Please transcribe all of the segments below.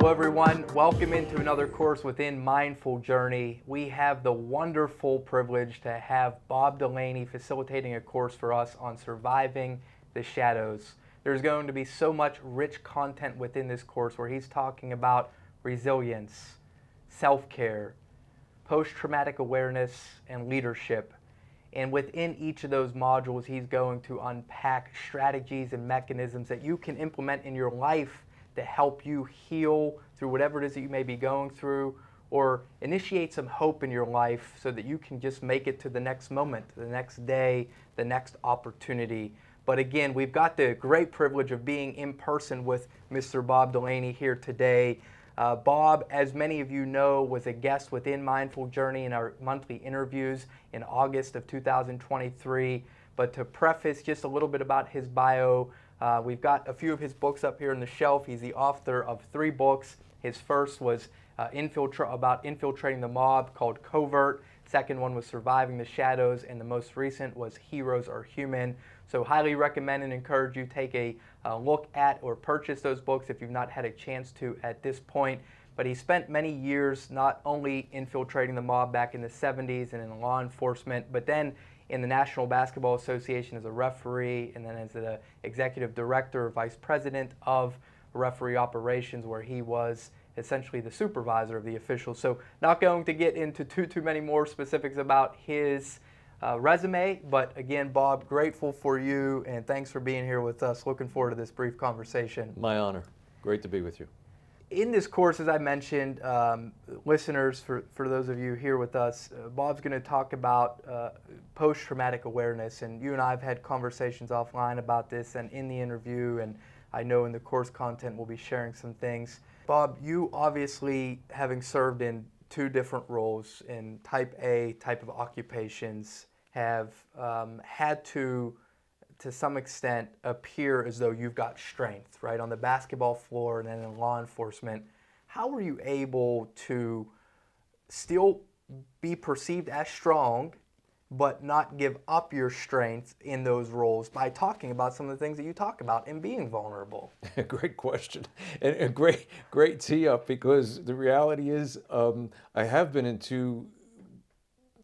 Hello everyone, welcome into another course within Mindful Journey. We have the wonderful privilege to have Bob Delaney facilitating a course for us on surviving the shadows. There's going to be so much rich content within this course where he's talking about resilience, self-care, post-traumatic awareness, and leadership. And within each of those modules, he's going to unpack strategies and mechanisms that you can implement in your life to help you heal through whatever it is that you may be going through, or initiate some hope in your life so that you can just make it to the next moment, the next day, the next opportunity. But again, we've got the great privilege of being in person with Mr. Bob Delaney here today. Bob, as many of you know, was a guest within Mindful Journey in our monthly interviews in August of 2023. But to preface just a little bit about his bio, we've got a few of his books up here on the shelf. He's the author of 3 books. His first was about infiltrating the mob, called Covert. Second one was Surviving the Shadows, and the most recent was Heroes Are Human. So highly recommend and encourage you take a look at or purchase those books if you've not had a chance to at this point. But he spent many years not only infiltrating the mob back in the 70s and in law enforcement, but then in the National Basketball Association as a referee, and then as the executive director or vice president of referee operations, where he was essentially the supervisor of the officials. So not going to get into too many more specifics about his resume, but again, Bob, grateful for you, and thanks for being here with us. Looking forward to this brief conversation. My honor. Great to be with you. In this course, as I mentioned, listeners, for those of you here with us, Bob's going to talk about post-traumatic awareness, and you and I have had conversations offline about this and in the interview, and I know in the course content we'll be sharing some things. Bob, you obviously, having served in 2 different roles in type A type of occupations, have had to some extent appear as though you've got strength, right, on the basketball floor and then in law enforcement. How were you able to still be perceived as strong but not give up your strength in those roles by talking about some of the things that you talk about and being vulnerable? Great question, and a great tee up, because the reality is I have been in 2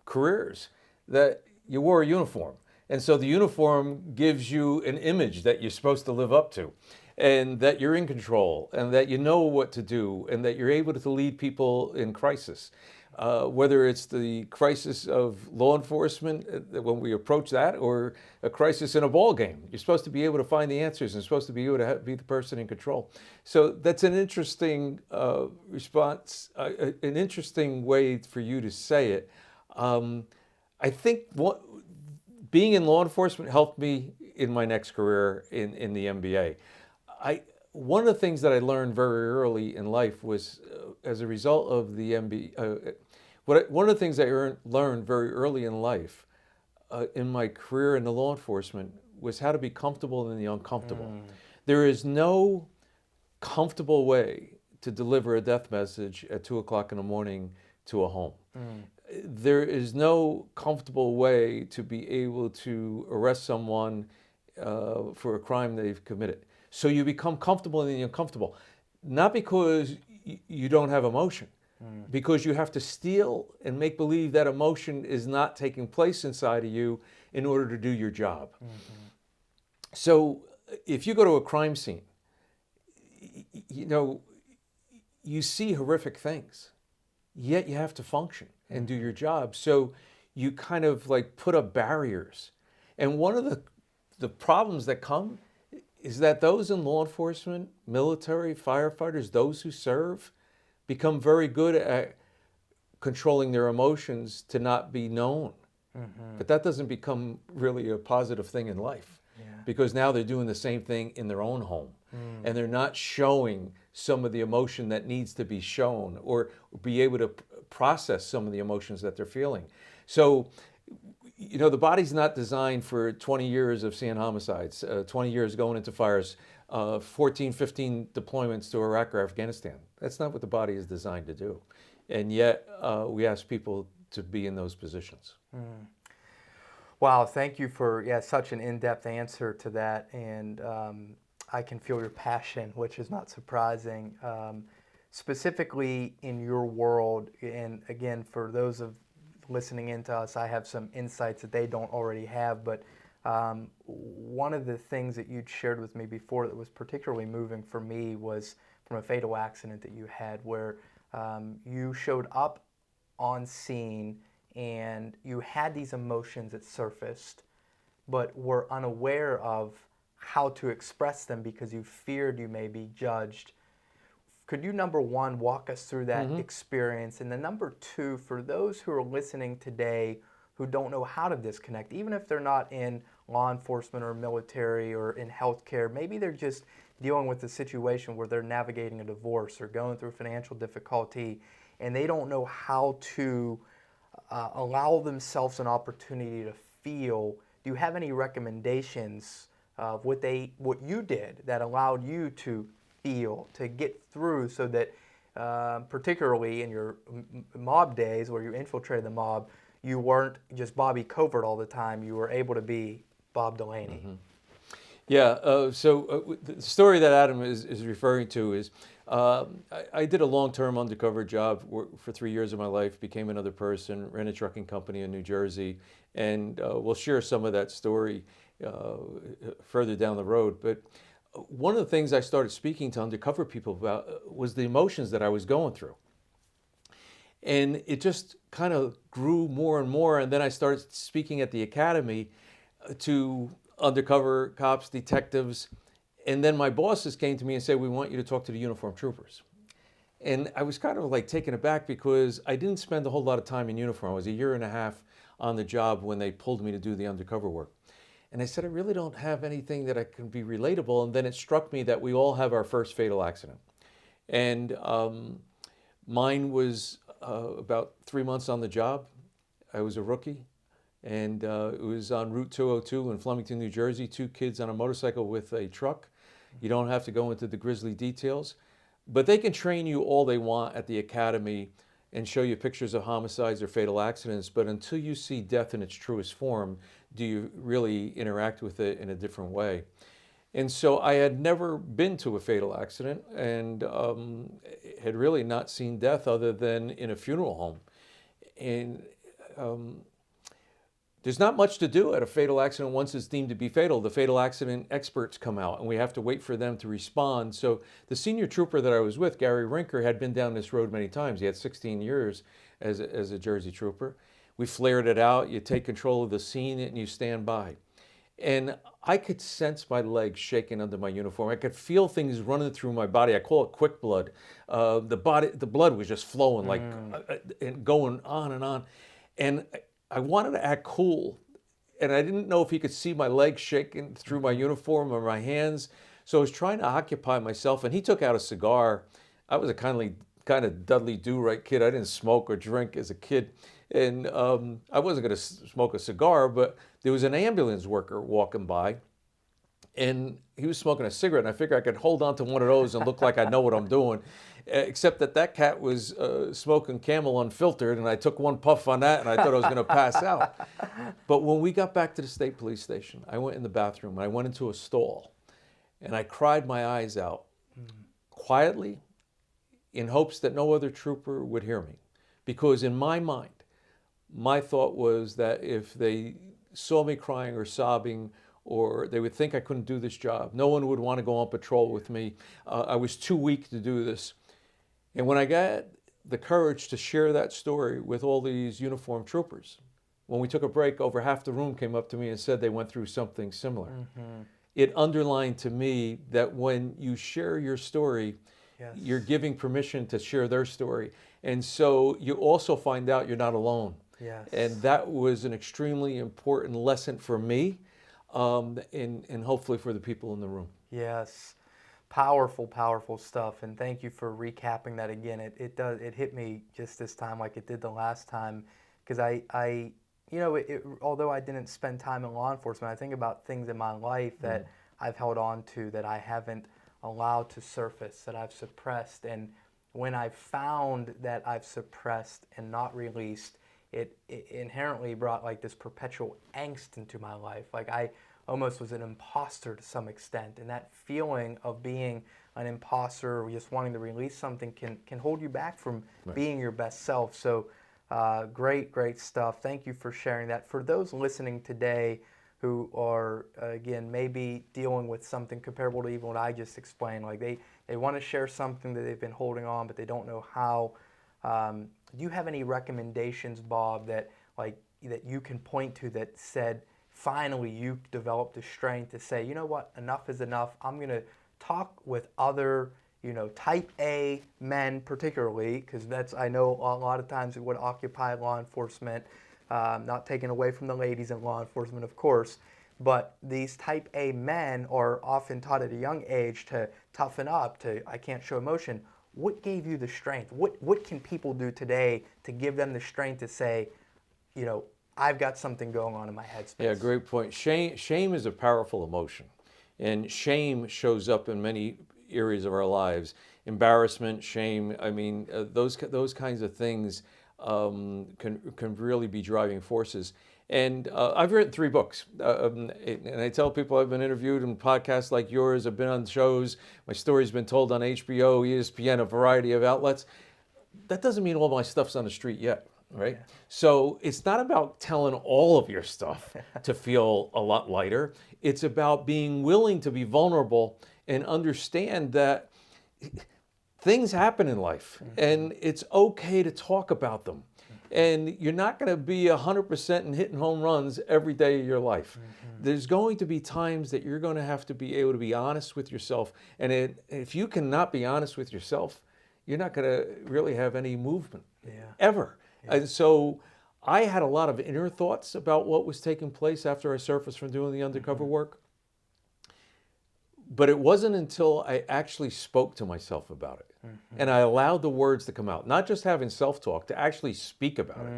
careers that you wore a uniform. And so the uniform gives you an image that you're supposed to live up to, and that you're in control, and that you know what to do, and that you're able to lead people in crisis. Whether it's the crisis of law enforcement when we approach that, or a crisis in a ball game, you're supposed to be able to find the answers and supposed to be able to be the person in control. So that's an interesting response, an interesting way for you to say it. I think being in law enforcement helped me in my next career in the NBA. One of the things that I learned very early in life was, as a result of the NBA, one of the things I learned very early in life in my career in the law enforcement was how to be comfortable in the uncomfortable. There is no comfortable way to deliver a death message at 2 o'clock in the morning to a home. There is no comfortable way to be able to arrest someone for a crime they've committed. So you become comfortable in the uncomfortable, not because you don't have emotion, because you have to steal and make believe that emotion is not taking place inside of you in order to do your job. So if you go to a crime scene, you see horrific things, yet you have to function and do your job. So you kind of like put up barriers. And one of the problems that come is that those in law enforcement, military, firefighters, those who serve, become very good at controlling their emotions to not be known. But that doesn't become really a positive thing in life, because now they're doing the same thing in their own home. And they're not showing some of the emotion that needs to be shown, or be able to process some of the emotions that they're feeling. So, the body's not designed for 20 years of seeing homicides, 20 years going into fires, 14, 15 deployments to Iraq or Afghanistan. That's not what the body is designed to do. And yet we ask people to be in those positions. Wow, thank you for such an in-depth answer to that, and I can feel your passion, which is not surprising. specifically in your world, and again, for those of listening into us, I have some insights that they don't already have, but one of the things that you'd shared with me before that was particularly moving for me was from a fatal accident that you had where you showed up on scene and you had these emotions that surfaced, but were unaware of how to express them because you feared you may be judged. Could you, number one, walk us through that experience? And then number two, for those who are listening today who don't know how to disconnect, even if they're not in law enforcement or military or in healthcare, maybe they're just dealing with a situation where they're navigating a divorce or going through financial difficulty and they don't know how to allow themselves an opportunity to feel. Do you have any recommendations of what you did that allowed you to feel, to get through, so that particularly in your mob days where you infiltrated the mob, you weren't just Bobby Covert all the time, you were able to be Bob Delaney? Yeah, the story that Adam is referring to is I did a long-term undercover job for 3 years of my life, became another person, ran a trucking company in New Jersey, and we'll share some of that story further down the road. But one of the things I started speaking to undercover people about was the emotions that I was going through. And it just kind of grew more and more. And then I started speaking at the academy to undercover cops, detectives. And then my bosses came to me and said, we want you to talk to the uniformed troopers. And I was kind of like taken aback because I didn't spend a whole lot of time in uniform. I was a year and a half on the job when they pulled me to do the undercover work. And I said, I really don't have anything that I can be relatable. And then it struck me that we all have our first fatal accident. And mine was about 3 months on the job. I was a rookie. And it was on Route 202 in Flemington, New Jersey, 2 kids on a motorcycle with a truck. You don't have to go into the grisly details. But they can train you all they want at the academy and show you pictures of homicides or fatal accidents. But until you see death in its truest form, do you really interact with it in a different way? And so I had never been to a fatal accident and had really not seen death other than in a funeral home. And there's not much to do at a fatal accident once it's deemed to be fatal. The fatal accident experts come out and we have to wait for them to respond. So the senior trooper that I was with, Gary Rinker, had been down this road many times. He had 16 years as a Jersey trooper. We flared it out, you take control of the scene and you stand by. And I could sense my legs shaking under my uniform. I could feel things running through my body. I call it quick blood. The blood was just flowing like and going on and on. And I wanted to act cool, and I didn't know if he could see my legs shaking through my uniform or my hands. So I was trying to occupy myself, and he took out a cigar. I was a kind of Dudley Do-Right kid. I didn't smoke or drink as a kid, and I wasn't going to smoke a cigar, but there was an ambulance worker walking by, and he was smoking a cigarette, and I figured I could hold on to one of those and look like I know what I'm doing. Except that cat was smoking Camel Unfiltered, and I took one puff on that, and I thought I was going to pass out. But when we got back to the state police station, I went in the bathroom, and I went into a stall, and I cried my eyes out quietly in hopes that no other trooper would hear me. Because in my mind, my thought was that if they saw me crying or sobbing, or they would think I couldn't do this job, no one would want to go on patrol with me. I was too weak to do this. And when I got the courage to share that story with all these uniformed troopers, when we took a break, over half the room came up to me and said they went through something similar. It underlined to me that when you share your story, you're giving permission to share their story. And so you also find out you're not alone. And that was an extremely important lesson for me, and hopefully for the people in the room. Yes. Powerful, powerful stuff, and thank you for recapping that again. It hit me just this time like it did the last time, because although I didn't spend time in law enforcement, I think about things in my life that I've held on to that I haven't allowed to surface, that I've suppressed, and when I found that I've suppressed and not released, it inherently brought like this perpetual angst into my life. Like I almost was an imposter to some extent. And that feeling of being an imposter or just wanting to release something can hold you back from being your best self. So great stuff. Thank you for sharing that. For those listening today who are, again, maybe dealing with something comparable to even what I just explained, like they want to share something that they've been holding on, but they don't know how. Do you have any recommendations, Bob, that you can point to that said, finally you developed the strength to say, you know what, enough is enough. I'm going to talk with other, type A men particularly, because that's, I know a lot of times it would occupy law enforcement, not taken away from the ladies in law enforcement, of course, but these type A men are often taught at a young age to toughen up, I can't show emotion. What gave you the strength? What can people do today to give them the strength to say, I've got something going on in my headspace? Yeah, great point. Shame is a powerful emotion, and shame shows up in many areas of our lives. Embarrassment, shame. I mean, those kinds of things can really be driving forces. And I've written 3 books, and I tell people I've been interviewed in podcasts like yours. I've been on shows. My story's been told on HBO, ESPN, a variety of outlets. That doesn't mean all my stuff's on the street yet, right? Yeah. So it's not about telling all of your stuff to feel a lot lighter. It's about being willing to be vulnerable and understand that things happen in life, and it's okay to talk about them. And you're not going to be 100% and hitting home runs every day of your life. There's going to be times that you're going to have to be able to be honest with yourself. And if you cannot be honest with yourself, you're not going to really have any movement ever. Yeah. And so I had a lot of inner thoughts about what was taking place after I surfaced from doing the undercover work. But it wasn't until I actually spoke to myself about it. And I allowed the words to come out, not just having self-talk, to actually speak about it,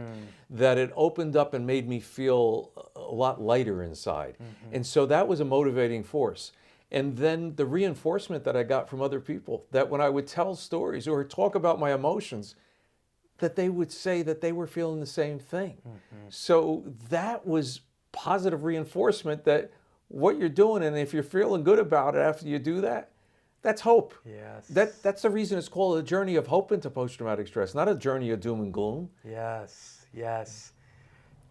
that it opened up and made me feel a lot lighter inside. And so that was a motivating force. And then the reinforcement that I got from other people, that when I would tell stories or talk about my emotions, that they would say that they were feeling the same thing. So that was positive reinforcement that what you're doing, and if you're feeling good about it after you do that, that's hope. Yes. That's the reason it's called a journey of hope into post-traumatic stress, not a journey of doom and gloom. Yes.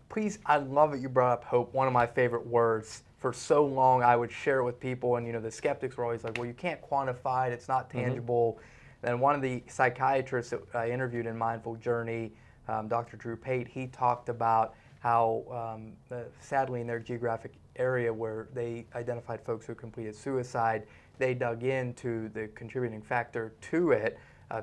Please, I love that you brought up hope, one of my favorite words. For so long, I would share it with people, and the skeptics were always like, well, you can't quantify it, it's not tangible. And one of the psychiatrists that I interviewed in Mindful Journey, Dr. Drew Pate, he talked about how, sadly, in their geographic area where they identified folks who completed suicide, they dug into the contributing factor to it,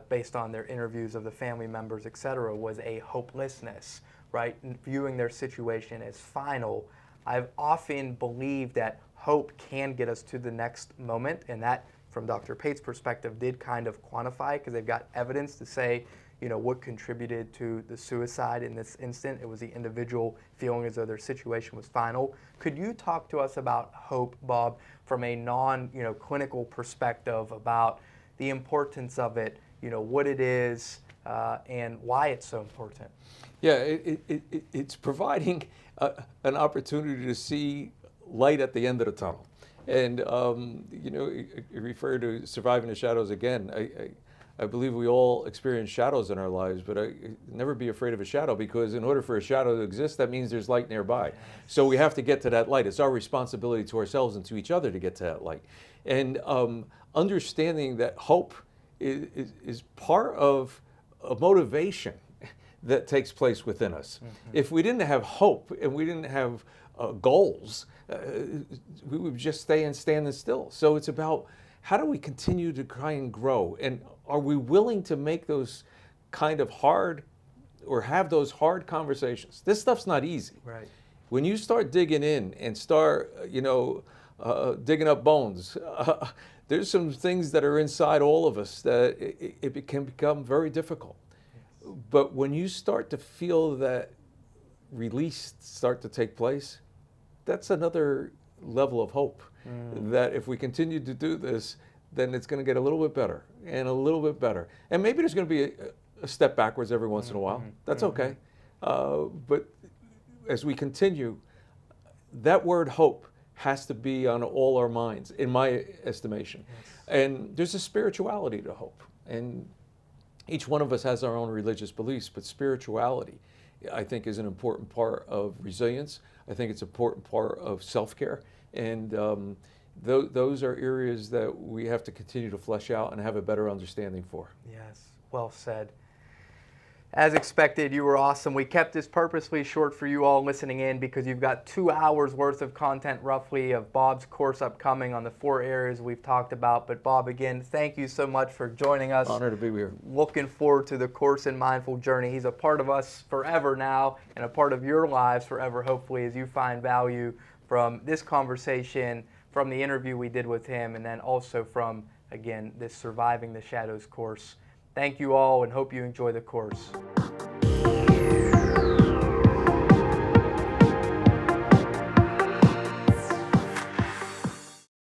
based on their interviews of the family members, et cetera, was a hopelessness, right? And viewing their situation as final. I've often believed that hope can get us to the next moment, and that, from Dr. Pate's perspective, did kind of quantify, because they've got evidence to say, what contributed to the suicide in this instant. It was the individual feeling as though their situation was final. Could you talk to us about hope, Bob, from a non-clinical perspective, about the importance of it, what it is, and why it's so important? Yeah, it's providing an opportunity to see light at the end of the tunnel. And, you refer to surviving the shadows again. I believe we all experience shadows in our lives, but never be afraid of a shadow, because in order for a shadow to exist, that means there's light nearby. So we have to get to that light. It's our responsibility to ourselves and to each other to get to that light. And understanding that hope is part of a motivation that takes place within us. If we didn't have hope and we didn't have goals, we would just standing still. So it's about, how do we continue to try and grow? And are we willing to make those kind of hard, or have those hard conversations? This stuff's not easy. Right. When you start digging in and start, digging up bones, there's some things that are inside all of us that it can become very difficult. Yes. But when you start to feel that release start to take place, that's another level of hope. That if we continue to do this, then it's going to get a little bit better and a little bit better. And maybe there's going to be a step backwards every once in a while. That's okay. But as we continue, that word hope has to be on all our minds, in my estimation. And there's a spirituality to hope. And each one of us has our own religious beliefs, but spirituality, I think, is an important part of resilience. I think it's an important part of self-care. And those are areas that we have to continue to flesh out and have a better understanding for. Yes, well said. As expected, you were awesome. We kept this purposely short for you all listening in because you've got 2 hours worth of content roughly of Bob's course upcoming on the 4 areas we've talked about. But Bob, again, thank you so much for joining us. Honor to be here. Looking forward to the course in Mindful Journey. He's a part of us forever now and a part of your lives forever, hopefully, as you find value from this conversation, from the interview we did with him, and then also from, again, this Surviving the Shadows course. Thank you all and hope you enjoy the course.